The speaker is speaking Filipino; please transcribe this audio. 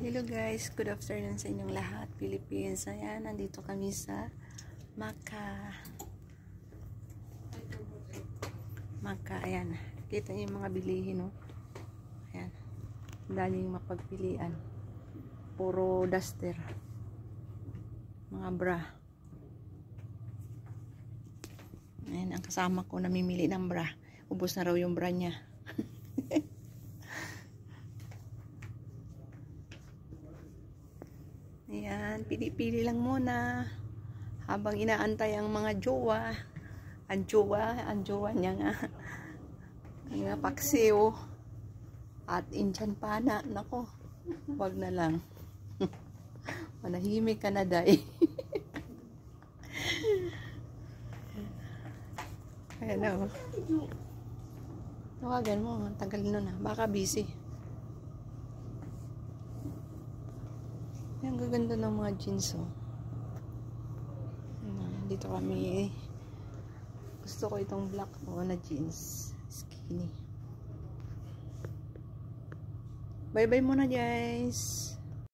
Hello guys, good afternoon sa inyong lahat, Philippines. Ayan, nandito kami sa Macca. Ayan. Kita niyo yung mga bilihin, no? Ayan. Dali yung mapagpilian. Puro duster. Mga bra. Ayan, ang kasama ko namimili ng bra. Ubos na raw yung bra niya. Ayan, pili-pili lang muna habang inaantay ang mga jowa. Ang jowa niya nga. Ang nga paksiw. At Indian pana. Nako, wag na lang. Manahimik ka na, day. Ayan o. Tawagan mo, tagal nun na. Baka busy. Ang gaganda ng mga jeans, oh. Dito kami. Gusto ko itong black na jeans. Skinny. Bye-bye muna, guys.